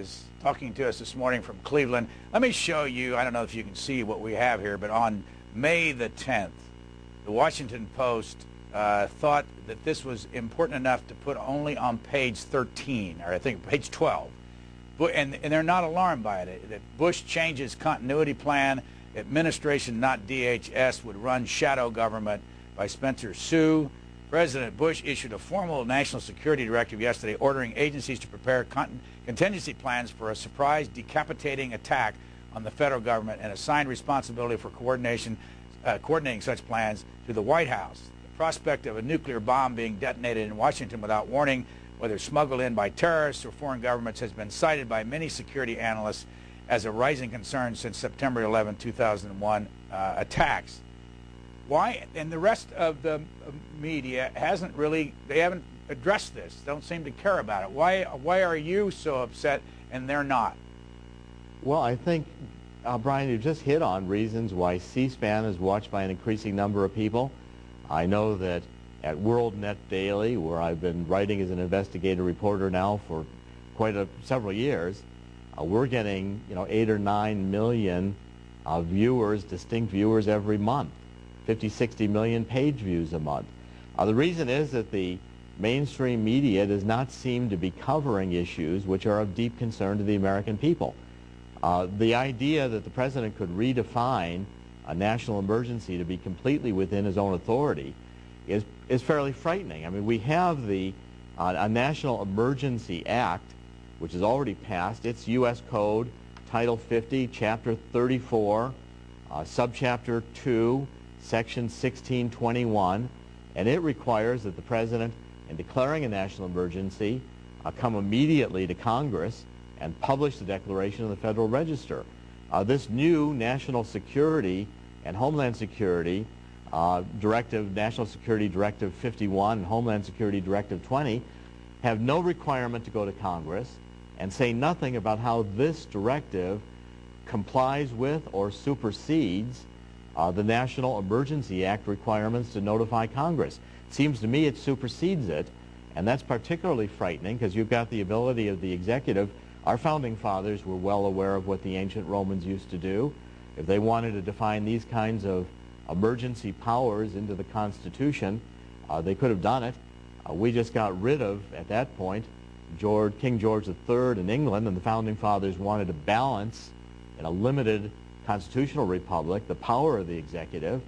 is talking to us this morning from Cleveland. Let me show you, I don't know if you can see what we have here, but on May the 10th, the Washington Post thought that this was important enough to put only on page 13, or I think page 12. And they're not alarmed by it. That Bush changes continuity plan, administration, not DHS, would run shadow government by Spencer Sue. President Bush issued a formal national security directive yesterday ordering agencies to prepare contingency plans for a surprise decapitating attack on the federal government and assigned responsibility for coordinating such plans to the White House. The prospect of a nuclear bomb being detonated in Washington without warning, whether smuggled in by terrorists or foreign governments, has been cited by many security analysts as a rising concern since September 11, 2001 attacks. Why? And the rest of the media they haven't addressed this, don't seem to care about it. Why are you so upset and they're not? Well, I think, Brian, you just hit on reasons why C-SPAN is watched by an increasing number of people. I know that at WorldNet Daily, where I've been writing as an investigative reporter now for several years, we're getting 8 or 9 million viewers, distinct viewers every month. 50, 60 million page views a month. The reason is that the mainstream media does not seem to be covering issues which are of deep concern to the American people. The idea that the president could redefine a national emergency to be completely within his own authority is fairly frightening. I mean, we have a National Emergency Act, which is already passed. It's U.S. Code, Title 50, Chapter 34, Subchapter 2, Section 1621, and it requires that the president, in declaring a national emergency, come immediately to Congress and publish the declaration in the Federal Register. This new National Security and Homeland Security Directive, National Security Directive 51 and Homeland Security Directive 20, have no requirement to go to Congress and say nothing about how this directive complies with or supersedes the National Emergency Act requirements to notify Congress. It seems to me it supersedes it, and that's particularly frightening because you've got the ability of the executive. Our founding fathers were well aware of what the ancient Romans used to do. If they wanted to define these kinds of emergency powers into the Constitution, they could have done it. We just got rid of, at that point, King George III in England, and the founding fathers wanted to balance in a limited constitutional republic the power of the executive.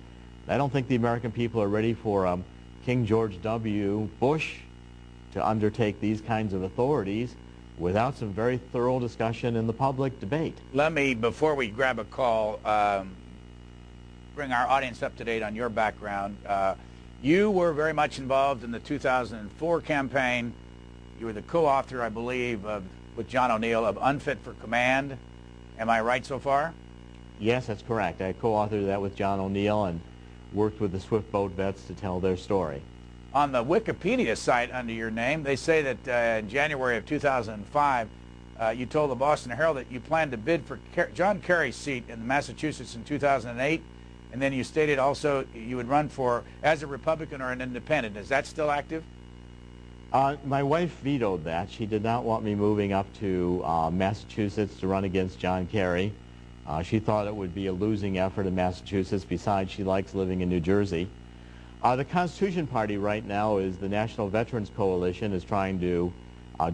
I don't think the American people are ready for King George W. Bush to undertake these kinds of authorities without some very thorough discussion in the public debate. Let me, before we grab a call, bring our audience up to date on your background. You were very much involved in the 2004 campaign. You were the co-author, I believe, with John O'Neill, of Unfit for Command. Am I right so far? Yes, that's correct. I co-authored that with John O'Neill and worked with the Swift Boat vets to tell their story. On the Wikipedia site under your name, they say that in January of 2005, you told the Boston Herald that you planned to bid for John Kerry's seat in Massachusetts in 2008, and then you stated also you would run for as a Republican or an independent. Is that still active? My wife vetoed that. She did not want me moving up to Massachusetts to run against John Kerry. She thought it would be a losing effort in Massachusetts. Besides, she likes living in New Jersey. The Constitution Party right now is the National Veterans Coalition is trying to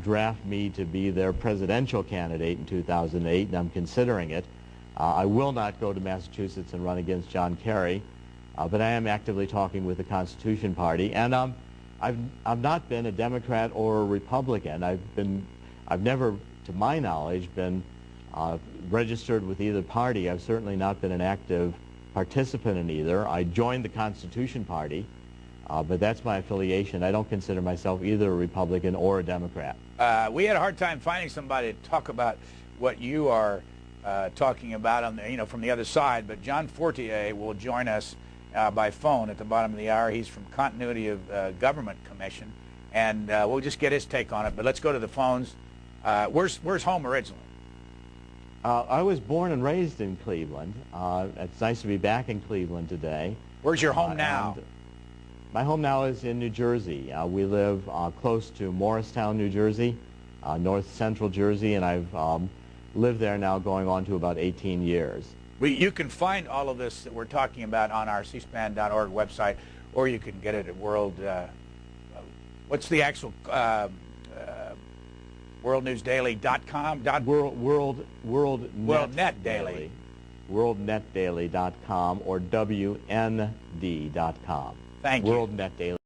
draft me to be their presidential candidate in 2008, and I'm considering it. I will not go to Massachusetts and run against John Kerry, but I am actively talking with the Constitution Party. And I've not been a Democrat or a Republican. I've never, to my knowledge, been registered with either party. I've certainly not been an active participant in either. I joined the Constitution Party, but that's my affiliation. I don't consider myself either a Republican or a Democrat. We had a hard time finding somebody to talk about what you are talking about on the, from the other side, but John Fortier will join us by phone at the bottom of the hour. He's from Continuity of Government Commission, and we'll just get his take on it. But let's go to the phones. Where's home originally? I was born and raised in Cleveland. It's nice to be back in Cleveland today. Where's your home now? My home now is in New Jersey. We live close to Morristown, New Jersey, North Central Jersey, and I've lived there now going on to about 18 years. You can find all of this that we're talking about on our cspan.org website, or you can get it at what's the actual worldnewsdaily.com? WorldNetDaily. WorldNetDaily.com or WND.com. Thank you. WorldNetDaily.